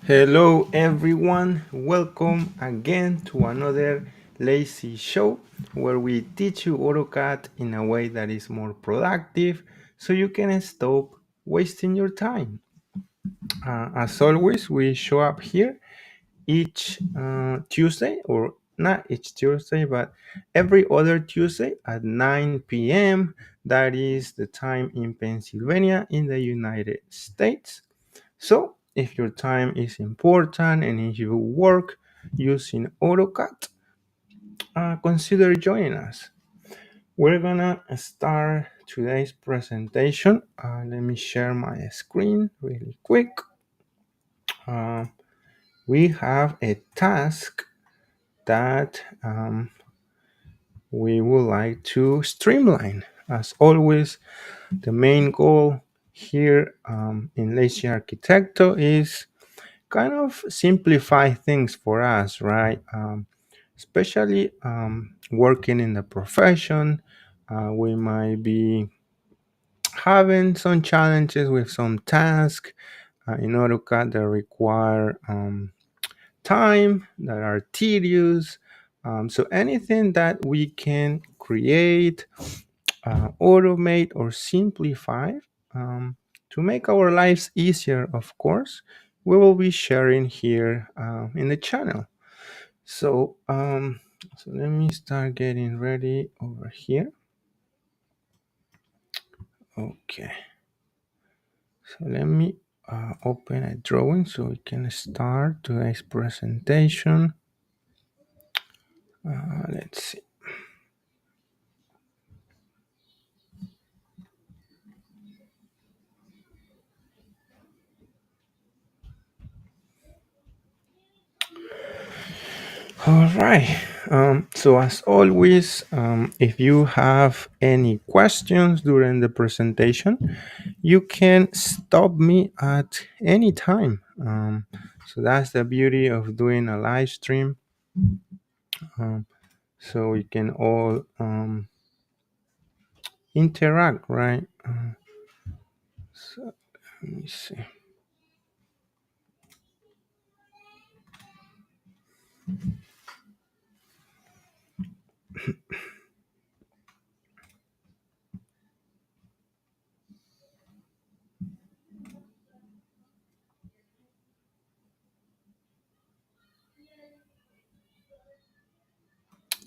Hello everyone, welcome again to another Lazy Show where we teach you AutoCAD in a way that is more productive so you can stop wasting your time. As always, we show up here each Tuesday, or not each Tuesday, but every other Tuesday at 9 p.m. That is the time in Pennsylvania in the United States. So if your time is important and if you work using AutoCAD, consider joining us. We're gonna start today's presentation. Let me share my screen really quick. Uh, we have a task that we would like to streamline. As always, the main goal here in Lazy Arquitecto is kind of simplify things for us, right? Especially working in the profession, we might be having some challenges with some tasks in AutoCAD that require time, that are tedious. So anything that we can create, automate, or simplify to make our lives easier, of course, we will be sharing here in the channel. So let me start getting ready over here. Okay. So let me open a drawing so we can start today's presentation. Let's see. All right. So as always, if you have any questions during the presentation, you can stop me at any time. So that's the beauty of doing a live stream. So we can all interact, right? So let me see.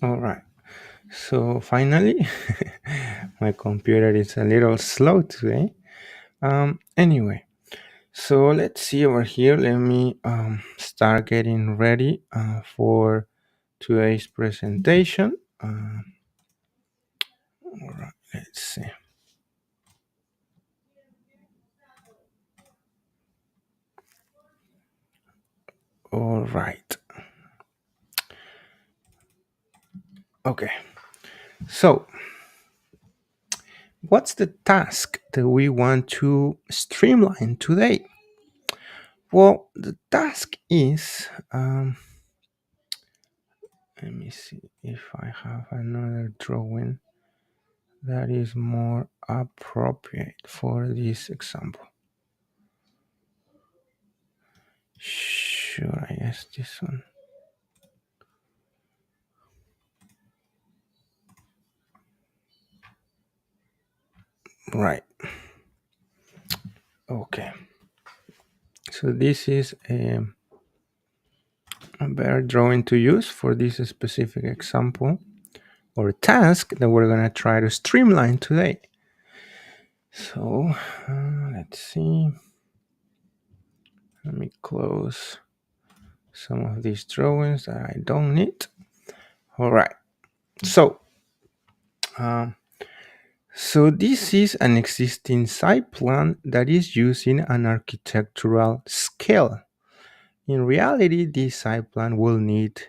All right. So finally, my computer is a little slow today. Anyway, so let's see over here. Let me start getting ready for today's presentation. All right, let's see. All right. Okay. So, what's the task that we want to streamline today? Well, the task is let me see if I have another drawing that is more appropriate for this example. Sure, I guess this one. Right. Okay. So this is a better drawing to use for this specific example or task that we're going to try to streamline today. So let's see. Let me close some of these drawings that I don't need. All right. So, so this is an existing site plan that is using an architectural scale. In reality, this site plan will need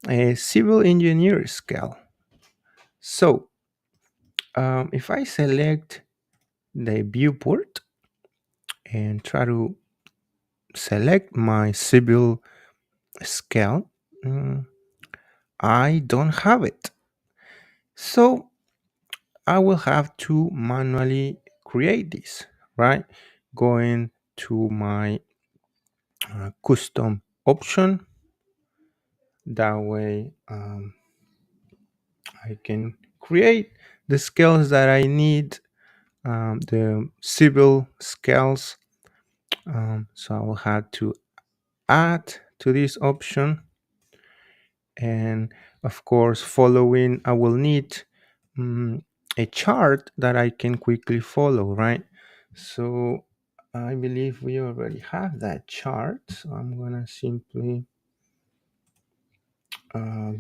a civil engineer scale. So, if I select the viewport and try to select my civil scale, I don't have it. So I will have to manually create this, right? Going to my custom option. That way I can create the scales that I need, the civil scales. So I will have to add to this option, and of course following I will need a chart that I can quickly follow, right? So I believe we already have that chart, so I'm gonna simply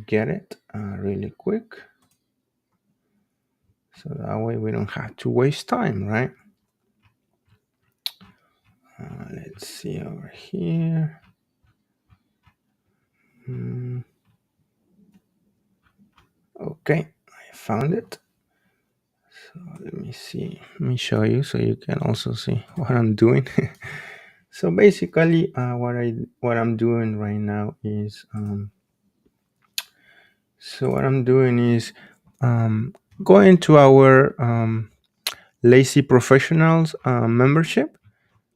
get it really quick, so that way we don't have to waste time, right? Let's see over here. Hmm, okay, I found it. So let me see. Let me show you so you can also see what I'm doing. So basically, what I'm doing right now is um, going to our Lazy Professionals membership,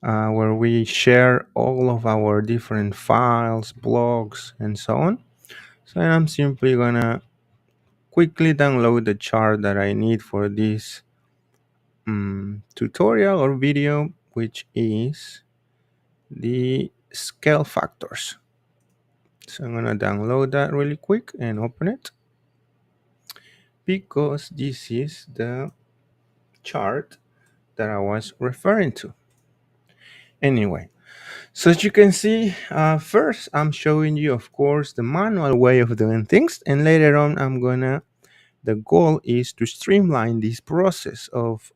where we share all of our different files, blogs, and so on. So I'm simply gonna quickly download the chart that I need for this tutorial or video, which is the scale factors. So I'm gonna download that really quick and open it, because this is the chart that I was referring to. Anyway, so as you can see, first I'm showing you, of course, the manual way of doing things, and later on the goal is to streamline this process of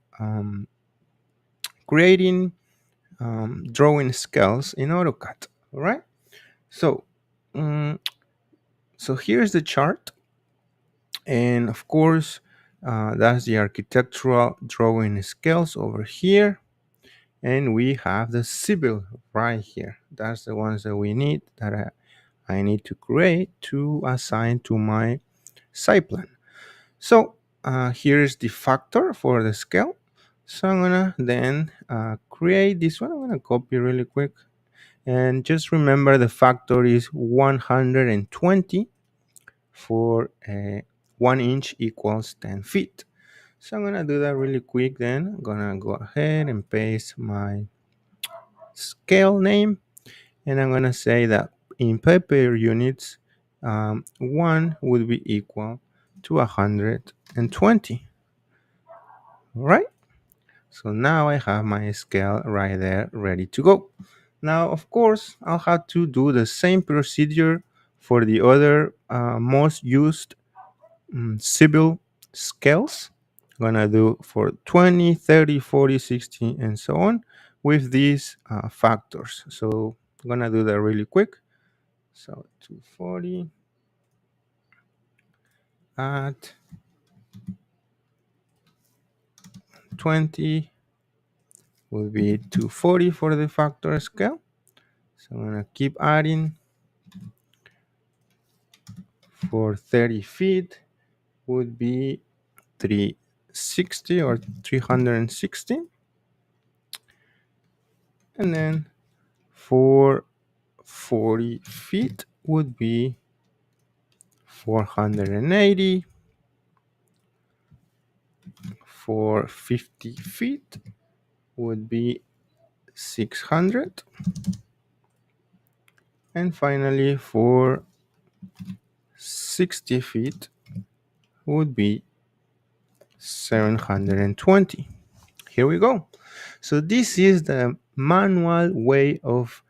creating drawing scales in AutoCAD. All right. So, um, so here's the chart, and of course, that's the architectural drawing scales over here, and we have the civil right here. That's the ones that we need, that I need to create to assign to my site plan. So here's the factor for the scale. So I'm gonna then create this one. I'm gonna copy really quick, and just remember the factor is 120 for 1 inch equals 10 feet. So I'm gonna do that really quick. Then I'm gonna go ahead and paste my scale name, and I'm gonna say that in paper units, one would be equal to 120. All right. So now I have my scale right there ready to go. Now, of course, I'll have to do the same procedure for the other most used civil scales. I'm gonna do for 20, 30, 40, 60, and so on with these factors. So I'm gonna do that really quick. So 240 at 20 will be 240 for the factor scale. So I'm gonna keep adding. For 30 feet would be 360 or 360. And then for 40 feet would be 480. For 50 feet would be 600. And finally, for 60 feet would be 720. Here we go. So this is the manual way of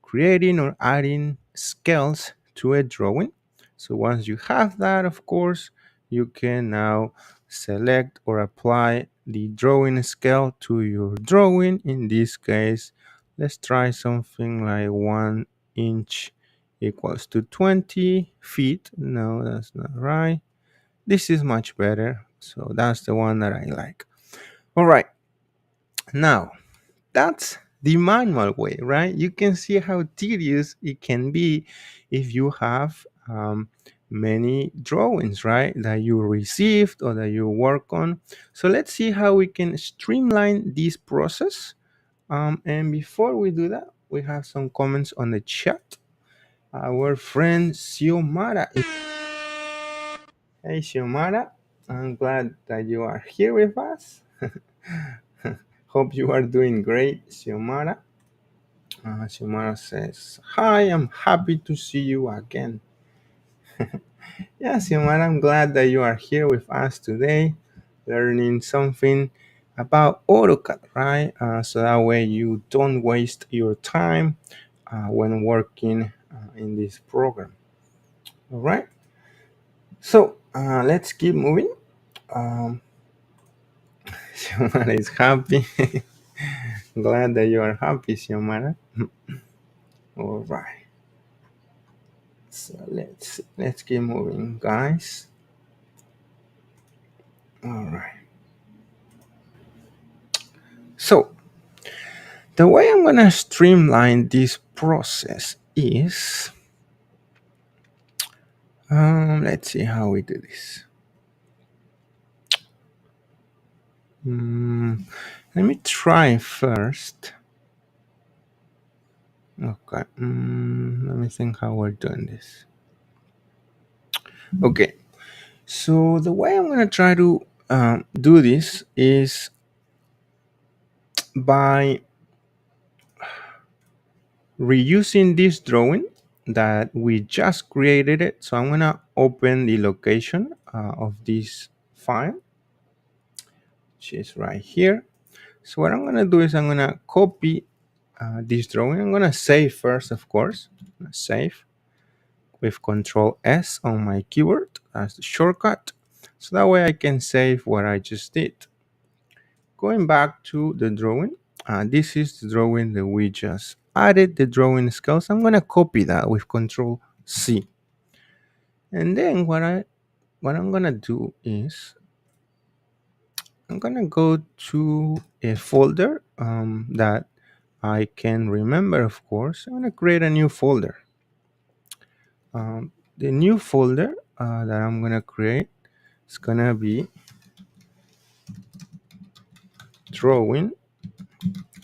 creating or adding scales to a drawing. So once you have that, of course, you can now select or apply the drawing scale to your drawing. In this case, let's try something like 1 inch equals to 20 feet. No, that's not right. This is much better. So that's the one that I like. All right. Now, that's the manual way, right? You can see how tedious it can be if you have many drawings, right, that you received or that you work on. So let's see how we can streamline this process. And before we do that, we have some comments on the chat. Our friend Xiomara. Hey, Xiomara, I'm glad that you are here with us. Hope you are doing great, Xiomara. Xiomara says, "Hi, I'm happy to see you again." Yeah, Xiomara, I'm glad that you are here with us today, learning something about AutoCAD, right? So that way you don't waste your time when working in this program. All right. So let's keep moving. Um, Xiomara is happy. Glad that you are happy, Xiomara. All right. So let's keep moving, guys. All right. So the way I'm gonna streamline this process is, let's see how we do this. Let me try first. Okay. Let me think how we're doing this. Okay. So the way I'm gonna try to do this is by reusing this drawing that we just created it. So I'm gonna open the location of this file, which is right here. So what I'm gonna do is I'm gonna copy this drawing. I'm gonna save first, of course. I'm gonna save with Control S on my keyboard as the shortcut. So that way I can save what I just did. Going back to the drawing, this is the drawing that we just added, the drawing scales. I'm gonna copy that with Control C. And then what I'm gonna do is I'm gonna go to a folder that I can remember, of course. I'm gonna create a new folder. The new folder that I'm gonna create is gonna be drawing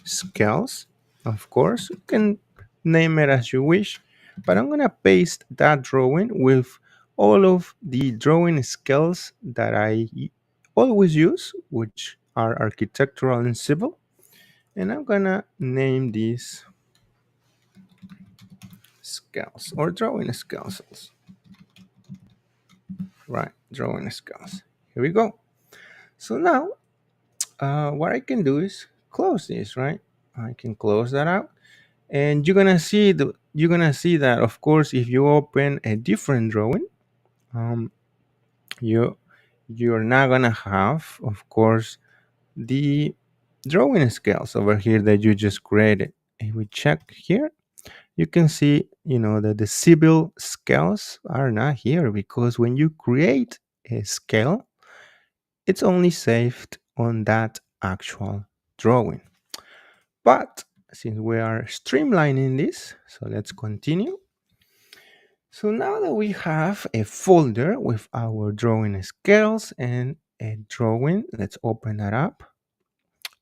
scales. Of course, you can name it as you wish, but I'm gonna paste that drawing with all of the drawing scales that I always use, which are architectural and civil. And I'm gonna name these scales or drawing scales. Right, drawing scales. Here we go. So now what I can do is close this, right? I can close that out, and you're gonna see that, of course, if you open a different drawing, um, you you're not gonna have, of course, the drawing scales over here that you just created. If we check here, you can see, that the civil scales are not here because when you create a scale, it's only saved on that actual drawing. But since we are streamlining this, so let's continue. So now that we have a folder with our drawing scales and a drawing, let's open that up.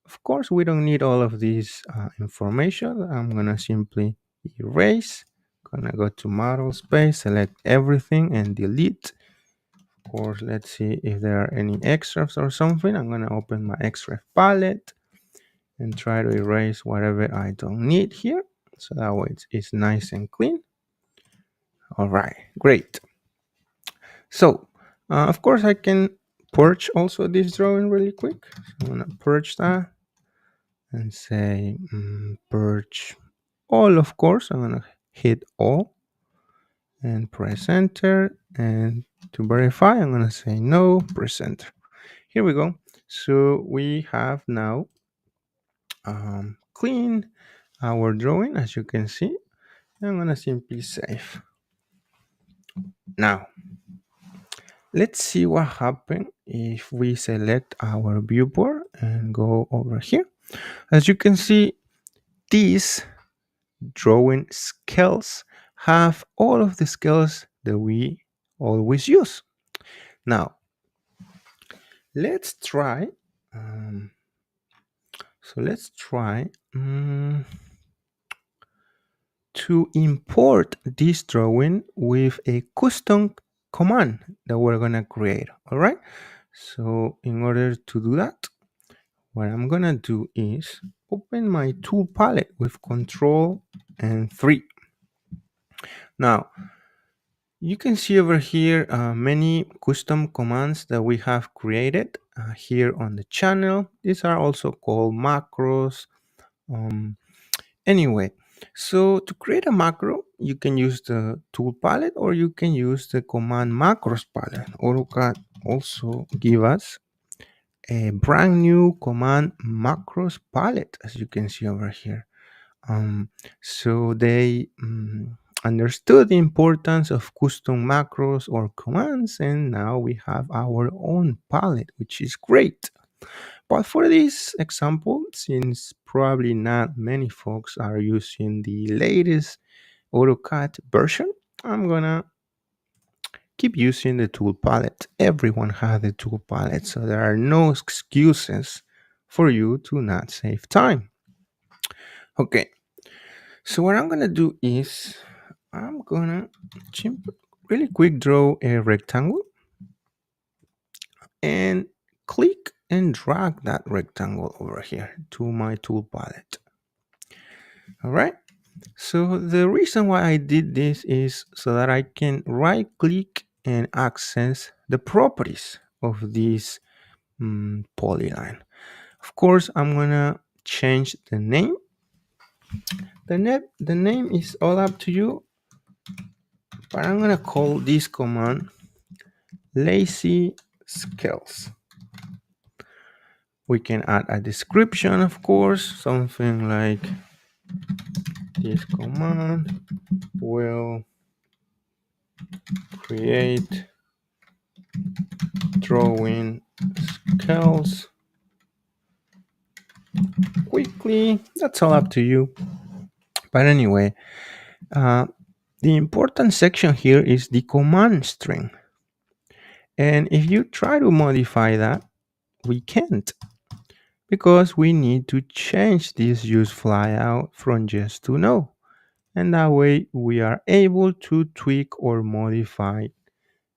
Of course, we don't need all of this information. I'm gonna simply erase. Gonna go to model space, select everything and delete. Of course, let's see if there are any extras or something. I'm gonna open my extra palette and try to erase whatever I don't need here. So that way it's nice and clean. All right, great. So, of course, I can purge also this drawing really quick. So I'm gonna purge that and say purge all, of course. I'm gonna hit all and press enter. And to verify, I'm gonna say no, press enter. Here we go. So we have now clean our drawing, as you can see. I'm gonna simply save. Now, let's see what happens if we select our viewport and go over here. As you can see, these drawing scales have all of the scales that we always use. Now, let's try. Let's try to import this drawing with a custom command that we're gonna create. All right. So in order to do that, what I'm gonna do is open my tool palette with Control and 3. Now, You can see over here many custom commands that we have created here on the channel. These are also called macros. Um, anyway, so to create a macro, you can use the tool palette or you can use the command macros palette. AutoCAD also give us a brand new command macros palette, as you can see over here. Um, so they understood the importance of custom macros or commands, and now we have our own palette, which is great. But for this example, since probably not many folks are using the latest AutoCAD version, I'm gonna keep using the tool palette. Everyone has the tool palette, so there are no excuses for you to not save time. Okay, so what I'm gonna do is I'm gonna really quick draw a rectangle and click and drag that rectangle over here to my tool palette. All right. So the reason why I did this is so that I can right click and access the properties of this polyline. Of course, I'm gonna change the name. The name is all up to you, but I'm gonna call this command lazy scales. We can add a description, of course, something like this command will create drawing scales quickly. That's all up to you. But anyway, uh, the important section here is the command string. And if you try to modify that, we can't because we need to change this use flyout from yes to no. And that way we are able to tweak or modify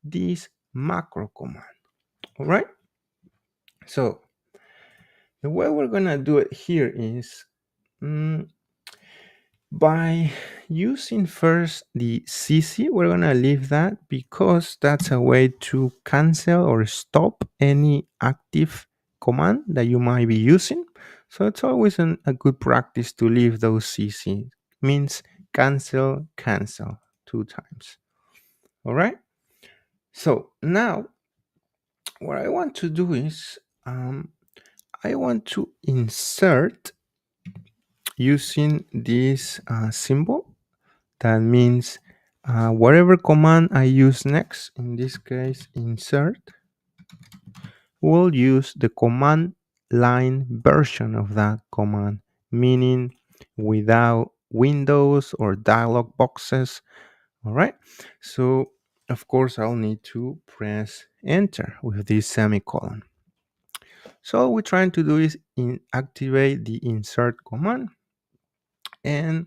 this macro command. All right. So the way we're going to do it here is mm, by using first the CC. We're going to leave that because that's a way to cancel or stop any active command that you might be using. So it's always a good practice to leave those CC. Means cancel, cancel 2 times. All right. So now what I want to do is I want to insert using this symbol. That means whatever command I use next, in this case insert, we'll use the command line version of that command, meaning without windows or dialog boxes. All right. So of course I'll need to press enter with this semicolon. So all we're trying to do is activate the insert command. And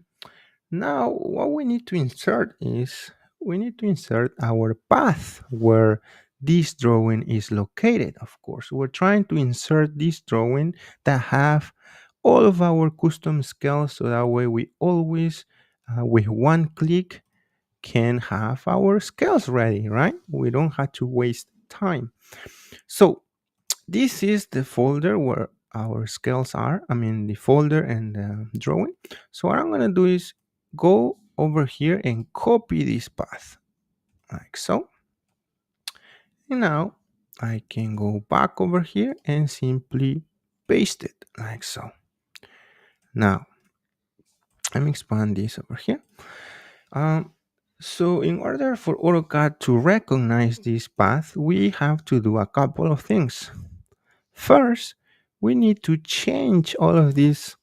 now what we need to insert is we need to insert our path where this drawing is located. Of course, we're trying to insert this drawing that have all of our custom scales, so that way we always with one click can have our scales ready, right? We don't have to waste time. So this is the folder where our scales are. I mean the folder and the drawing. So what I'm going to do is go over here and copy this path like so. And now I can go back over here and simply paste it like so. Now let me expand this over here. Um, so in order for AutoCAD to recognize this path, we have to do a couple of things. First, we need to change all of these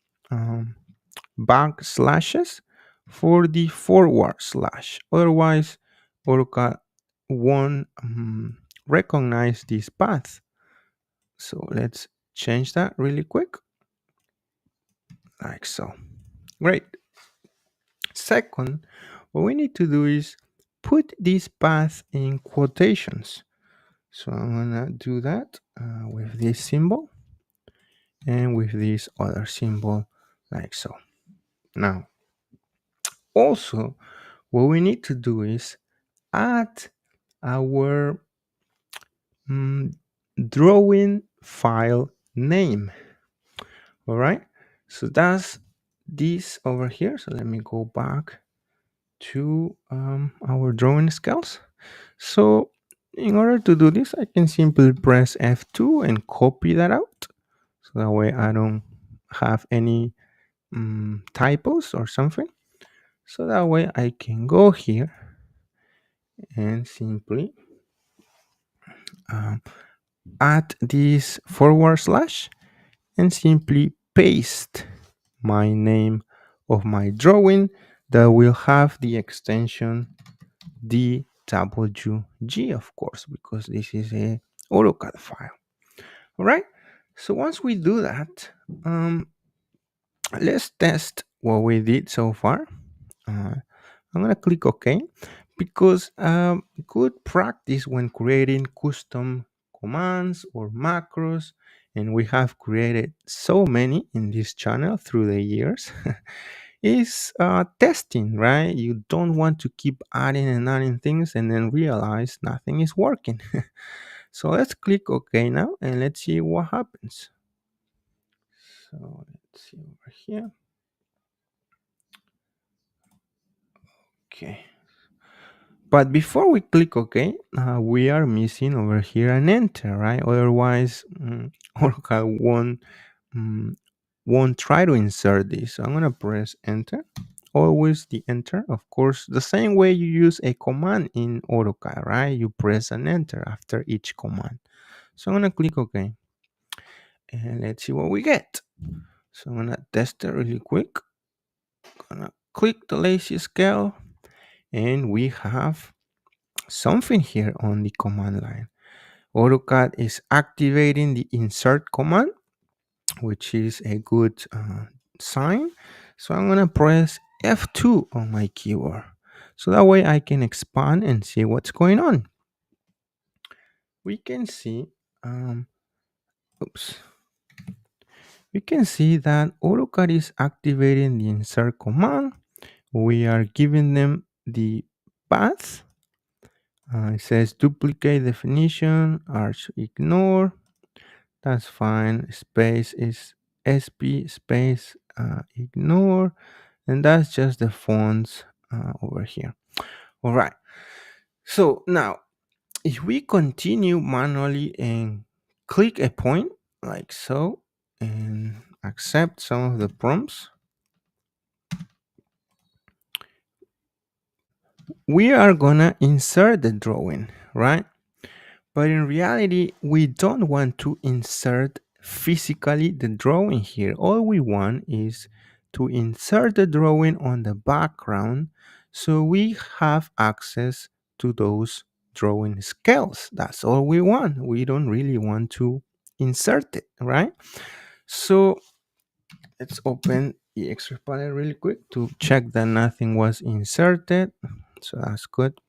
backslashes for the forward slash. Otherwise, AutoCAD won't recognize this path. So let's change that really quick, like so. Great. Second, what we need to do is put this path in quotations. So I'm gonna do that with this symbol and with this other symbol like so. Now, also, what we need to do is add our mm, drawing file name. All right, so that's this over here. So let me go back to our drawing skills. So in order to do this, I can simply press F2 and copy that out. So that way I don't have any typos or something. So that way I can go here and simply um, add this forward slash and simply paste my name of my drawing that will have the extension DWG, of course, because this is a AutoCAD file. All right. So once we do that, let's test what we did so far. I'm gonna click OK because good practice when creating custom commands or macros, and we have created so many in this channel through the years, is testing, right? You don't want to keep adding and adding things and then realize nothing is working. So let's click OK now and let's see what happens. So let's see over here. Okay. But before we click OK, we are missing over here an enter, right? Otherwise, AutoCAD mm, won't try to insert this. So I'm gonna press enter. Always the enter, of course, the same way you use a command in AutoCAD, right? You press an enter after each command. So I'm gonna click OK, and let's see what we get. So I'm gonna test it really quick. Gonna click the lazy scale, and we have something here on the command line. AutoCAD is activating the insert command, which is a good sign. So I'm gonna press F2 on my keyboard. So that way I can expand and see what's going on. We can see, oops, we can see that AutoCAD is activating the insert command. We are giving them the path. It says duplicate definition, arch ignore. That's fine. Space is SP space ignore, and that's just the fonts over here. All right. So now, if we continue manually and click a point like so, and accept some of the prompts, we are gonna insert the drawing, right? But in reality, we don't want to insert physically the drawing here. All we want is to insert the drawing on the background so we have access to those drawing scales. That's all we want. We don't really want to insert it, right? So let's open the extra palette really quick to check that nothing was inserted. So that's good.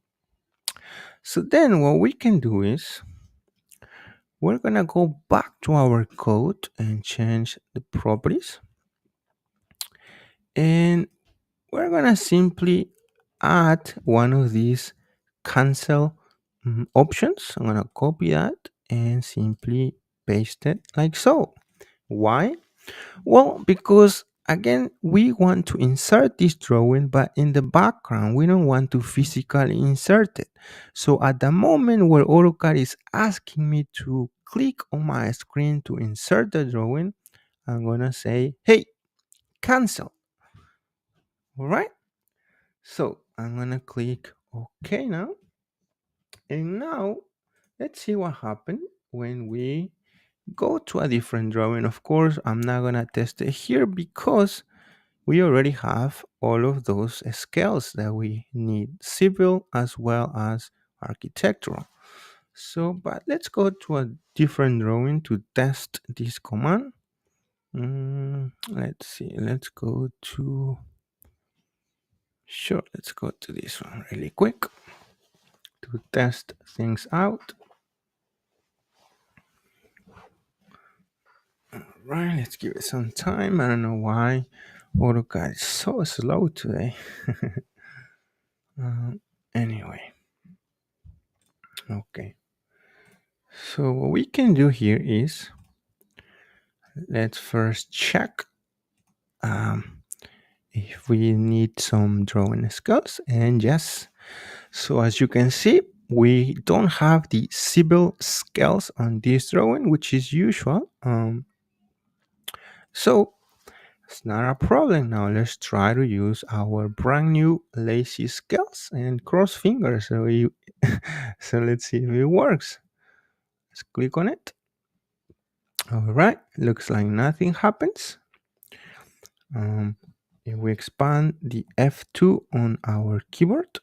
So then what we can do is we're gonna go back to our code and change the properties, and we're gonna simply add one of these cancel options. I'm gonna copy that and simply paste it like so. Why? Well, because again, we want to insert this drawing, but in the background, we don't want to physically insert it. So at the moment where AutoCAD is asking me to click on my screen to insert the drawing, I'm gonna say, hey, cancel. All right. So I'm gonna click OK now. And now let's see what happened when we go to a different drawing. Of course, I'm not gonna test it here because we already have all of those scales that we need, civil as well as architectural. So, but let's go to a different drawing to test this command. Let's see, let's go to, sure, let's go to this one really quick to test things out. Right, let's give it some time. I don't know why AutoCAD is so slow today. Anyway, Okay. So what we can do here is, let's first check um, if we need some drawing skills. And yes, so as you can see, we don't have the civil scales on this drawing, which is usual. So it's not a problem. Now let's try to use our brand new lazy scales and cross fingers. So let's see if it works. Let's click on it. All right, looks like nothing happens. If we expand the F2 on our keyboard,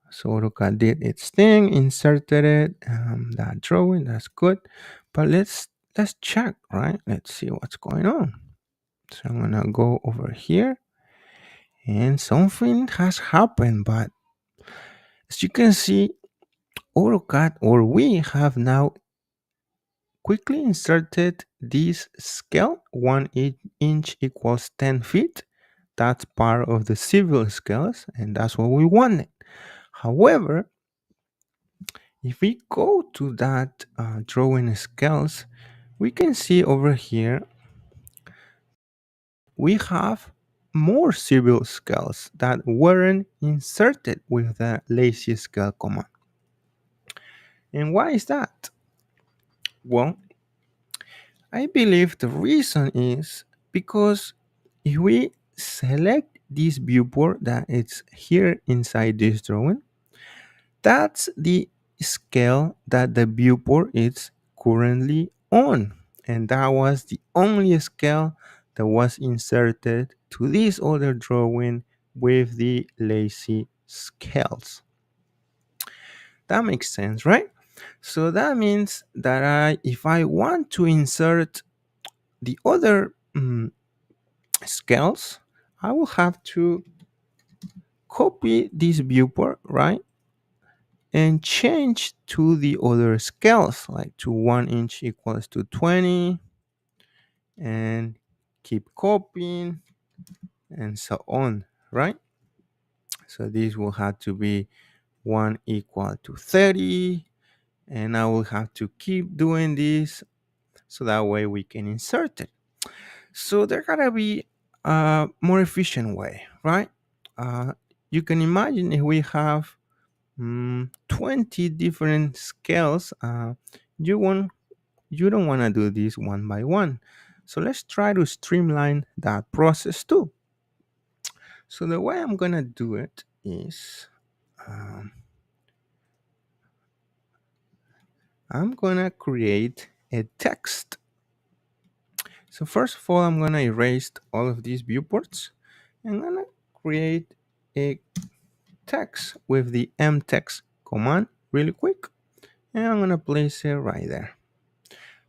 so AutoCAD did its thing, inserted it, that drawing, that's good. But let's check, right? Let's see what's going on. So I'm gonna go over here, and something has happened. But as you can see, AutoCAD, or we have now quickly inserted this scale. 1 inch equals 10 feet. That's part of the civil scales, and that's what we wanted. However, if we go to that drawing scales, we can see over here we have more civil scales that weren't inserted with the lazy scale command. And why is that? Well, I believe the reason is because if we select this viewport that is here inside this drawing, that's the scale that the viewport is currently on. And that was the only scale that was inserted to this other drawing with the lazy scales. That makes sense, right? So that means that if I want to insert the other scales, I will have to copy this viewport, right? And change to the other scales, like to 1 inch equals to 20, and keep copying and so on, right? So this will have to be 1 equal to 30, and I will have to keep doing this so that way we can insert it. So there gotta be a more efficient way, right? Uh, you can imagine if we have 20 different scales, you don't want to do this one by one. So let's try to streamline that process too. So the way I'm gonna do it is I'm gonna create a text. So first of all, I'm gonna erase all of these viewports. I'm gonna create a text with the mtext command really quick, and I'm gonna place it right there.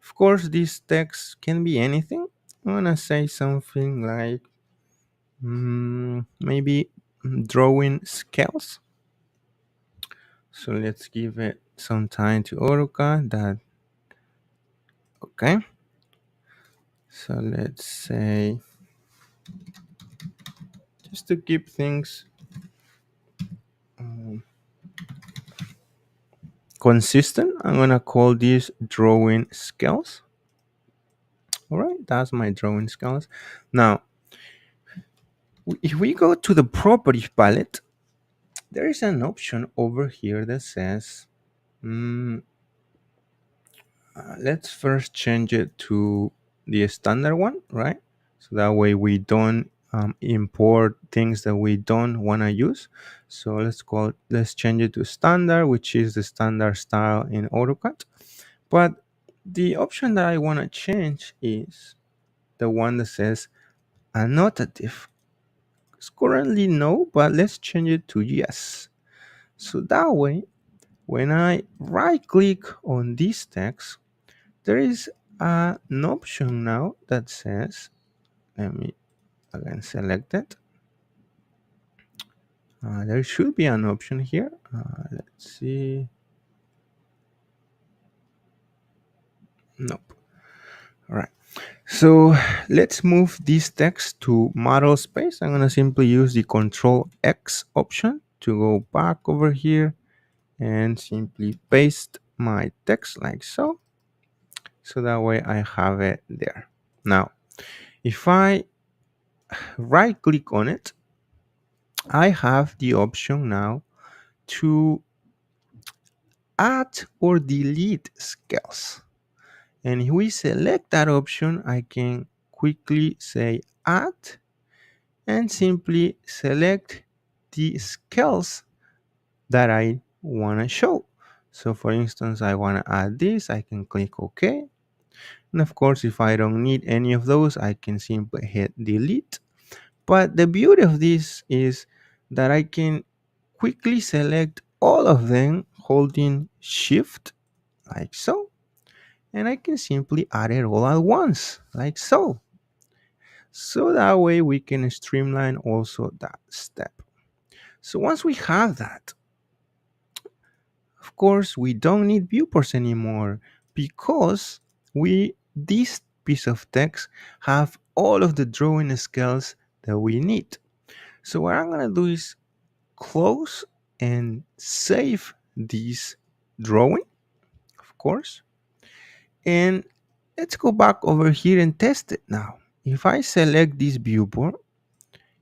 Of course, this text can be anything. I'm gonna say something like maybe drawing scales. So let's give it some time to AutoCAD. Okay. So let's say, just to keep things consistent, I'm gonna call this drawing scales. All right, that's my drawing scales. Now, if we go to the property palette, there is an option over here that says, let's first change it to the standard one, right? So that way we don't import things that we don't want to use. So let's change it to standard, which is the standard style in AutoCAD. But the option that I want to change is the one that says annotative. It's currently no, but let's change it to yes. So that way, when I right click on this text, there is an option now that says, let me again select it. There should be an option here. Let's see. Nope. All right. So let's move this text to model space. I'm going to simply use the Control X option to go back over here and simply paste my text like so. So that way I have it there. Now, if I right click on it, I have the option now to add or delete scales. And if we select that option, I can quickly say add and simply select the scales that I want to show. So for instance, I want to add this, I can click OK. And of course, if I don't need any of those, I can simply hit delete. But the beauty of this is that I can quickly select all of them holding shift like so. And I can simply add it all at once like so. So that way we can streamline also that step. So once we have that, of course, we don't need viewports anymore because this piece of text have all of the drawing skills that we need. So what I'm gonna do is close and save this drawing, of course. And let's go back over here and test it now. If I select this viewport,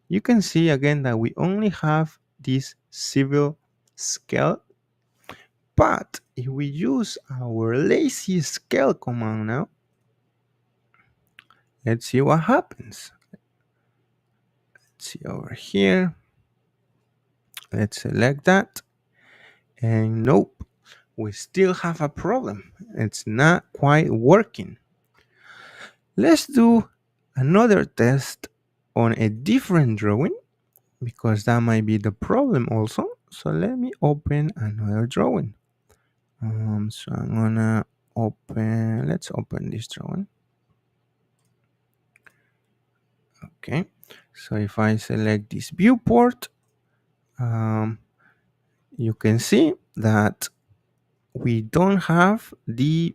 you can see again that we only have this civil scale. But if we use our lazy scale command now, let's see what happens. Let's see over here. Let's select that. And nope, we still have a problem. It's not quite working. Let's do another test on a different drawing because that might be the problem also. So let me open another drawing. So I'm gonna let's open this drawing. Okay, so if I select this viewport, you can see that we don't have the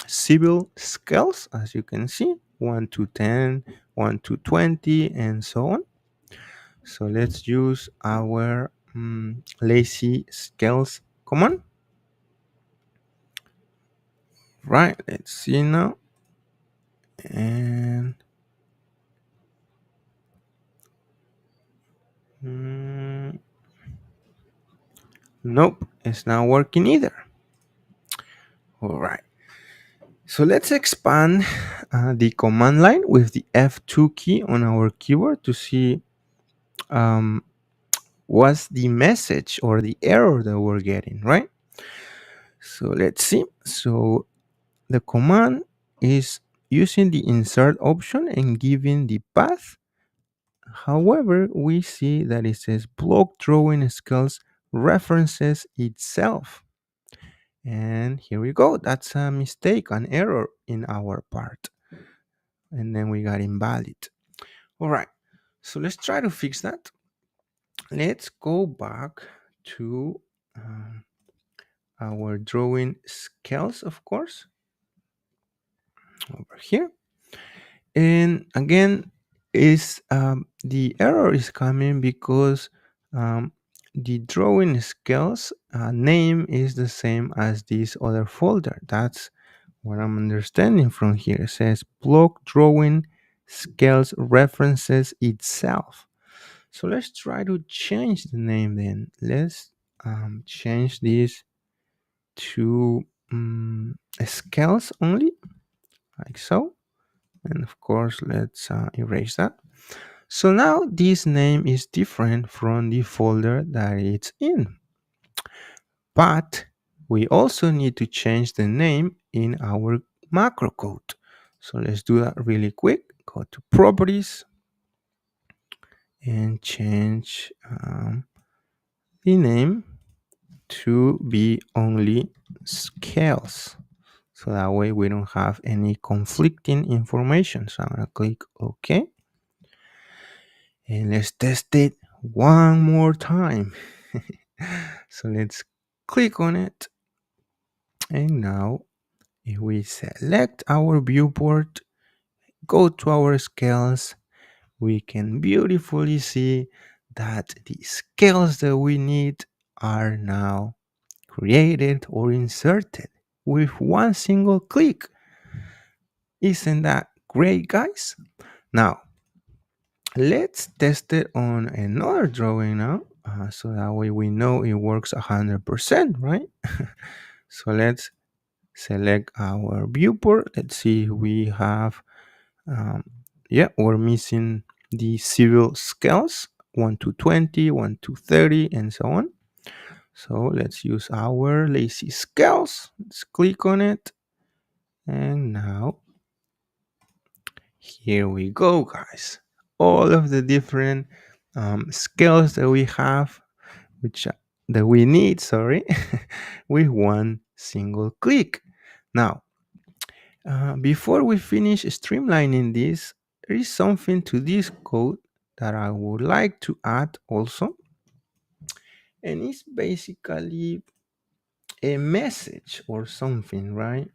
civil scales, as you can see, 1 to 10, 1 to 20, and so on. So let's use our lazy scales command. Right, let's see now. And nope, it's not working either. All right. So let's expand the command line with the F2 key on our keyboard to see um, what's the message or the error that we're getting, right? So let's see. So the command is using the insert option and giving the path. However, we see that it says block drawing skills references itself. And here we go. That's a mistake, an error in our part. And then we got invalid. All right. So let's try to fix that. Let's go back to our drawing scales, of course, over here. And again, is the error is coming because the drawing scales name is the same as this other folder. That's what I'm understanding from here. It says block drawing scales references itself. So let's try to change the name then. Let's change this to scales only, like so. And of course, let's erase that. So now this name is different from the folder that it's in. But we also need to change the name in our macro code. So let's do that really quick. Go to properties and change the name to be only scales. So that way we don't have any conflicting information. So I'm going to click OK. And let's test it one more time. So let's click on it. And now if we select our viewport, go to our scales, we can beautifully see that the scales that we need are now created or inserted with one single click. Isn't that great, guys? Now, let's test it on another drawing now, so that way we know it works 100%, right? So let's select our viewport. Let's see if we have, um, yeah, we're missing the civil scales, 1 to 20, 1 to 30, and so on. So let's use our lazy scales. Let's click on it. And now, here we go, guys. All of the different scales that we have, which that we need, sorry, with one single click. Now, before we finish streamlining this, there is something to this code that I would like to add also, and it's basically a message or something, right?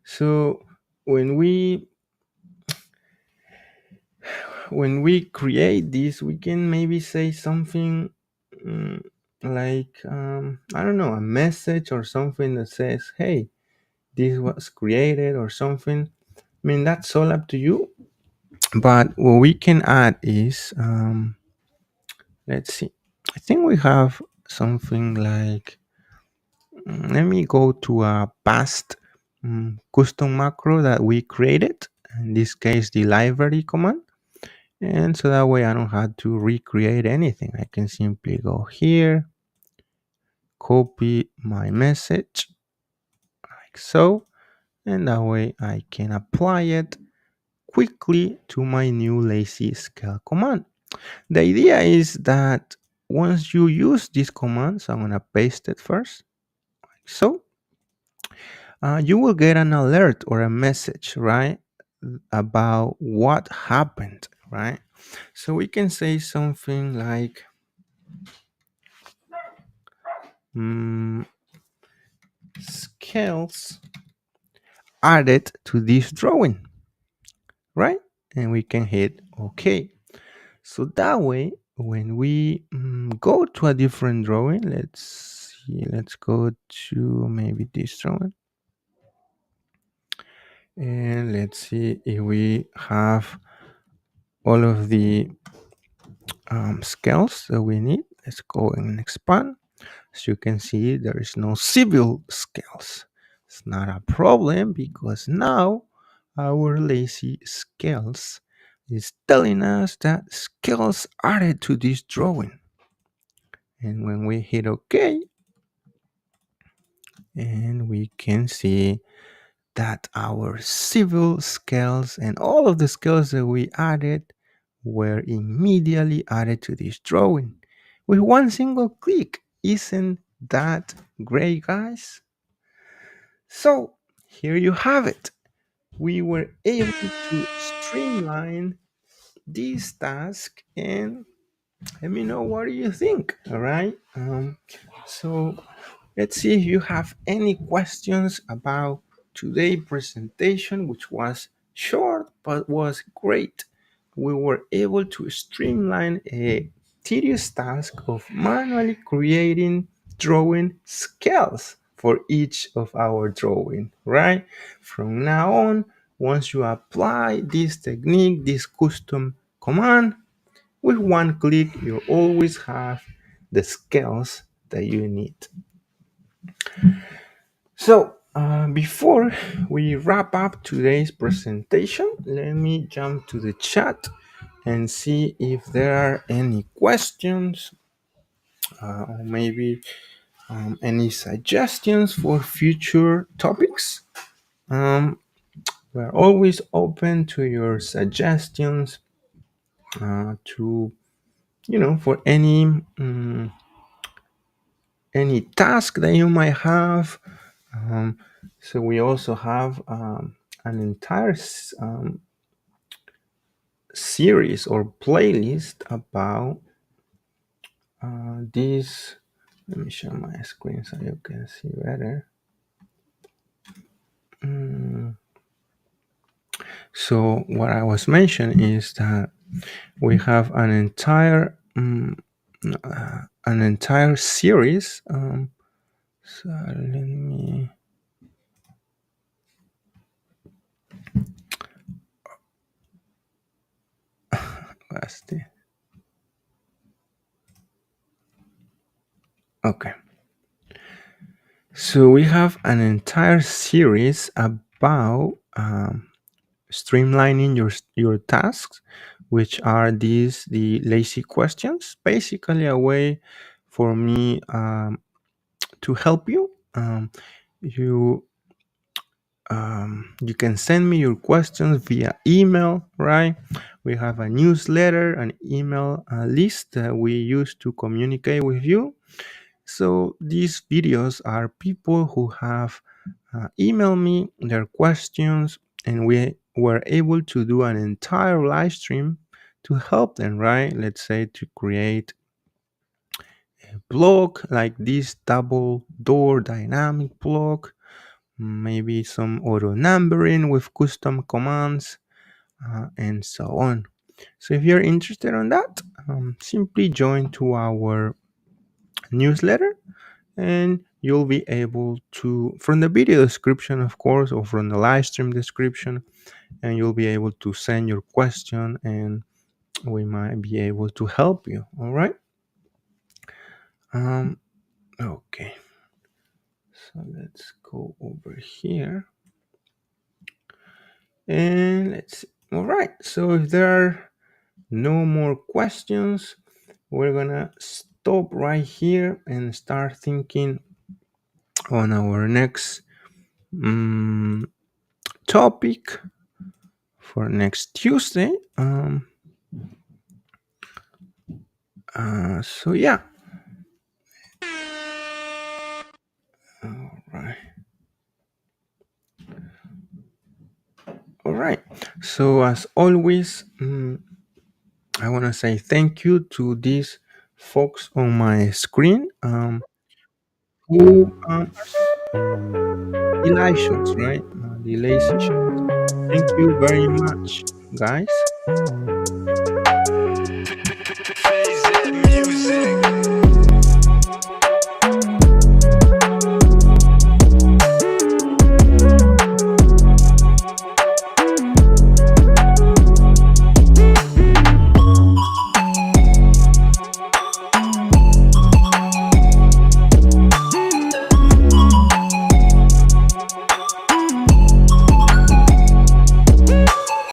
So when we create this, we can maybe say something like, I don't know, a message or something that says, "Hey, this was created," or something. I mean, that's all up to you. But what we can add is, let's see. I think we have something like, let me go to a past custom macro that we created. In this case, the library command. And so that way I don't have to recreate anything. I can simply go here, copy my message like so, and that way I can apply it quickly to my new lazy scale command. The idea is that once you use this command, so I'm going to paste it first, like so, you will get an alert or a message, right, about what happened, right? So we can say something like, mm, scales added to this drawing, right? And we can hit OK. So that way, when we go to a different drawing, let's see, let's go to maybe this drawing. And let's see if we have all of the scales that we need. Let's go and expand. As you can see, there is no civil scales. It's not a problem because now our lazy scales is telling us that scales added to this drawing. And when we hit OK, and we can see that our civil scales and all of the scales that we added were immediately added to this drawing with one single click. Isn't that great, guys? So here you have it. We were able to streamline this task, and let me know what do you think. All right. So let's see if you have any questions about today's presentation, which was short but was great. We were able to streamline a tedious task of manually creating drawing scales for each of our drawing, right? From now on, once you apply this technique, this custom command, with one click, you always have the scales that you need. So, before we wrap up today's presentation, let me jump to the chat and see if there are any questions, or maybe any suggestions for future topics. We're always open to your suggestions, to, for any task that you might have. So we also have an entire series or playlist about this. Let me share my screen so you can see better. So what I was mentioning is that we have an entire series So let me. What's this? Okay. So we have an entire series about streamlining your tasks, which are these the lazy questions. Basically, a way for me to help you. You you can send me your questions via email, right? We have a newsletter, an email list that we use to communicate with you. So these videos are people who have emailed me their questions, and we were able to do an entire live stream to help them, right? Let's say to create a blog like this double door dynamic blog, maybe some auto numbering with custom commands, and so on. So if you're interested on that, simply join to our newsletter, and you'll be able to, from the video description of course, or from the live stream description, and you'll be able to send your question, and we might be able to help you. All right. Okay, so let's go over here, and let's see. All right, so if there are no more questions, we're gonna stop right here and start thinking on our next topic for next Tuesday. So yeah. All right. All right. So as always, I want to say thank you to these folks on my screen, who are the live shows, right? The lazy shows. Thank you very much, guys. Music.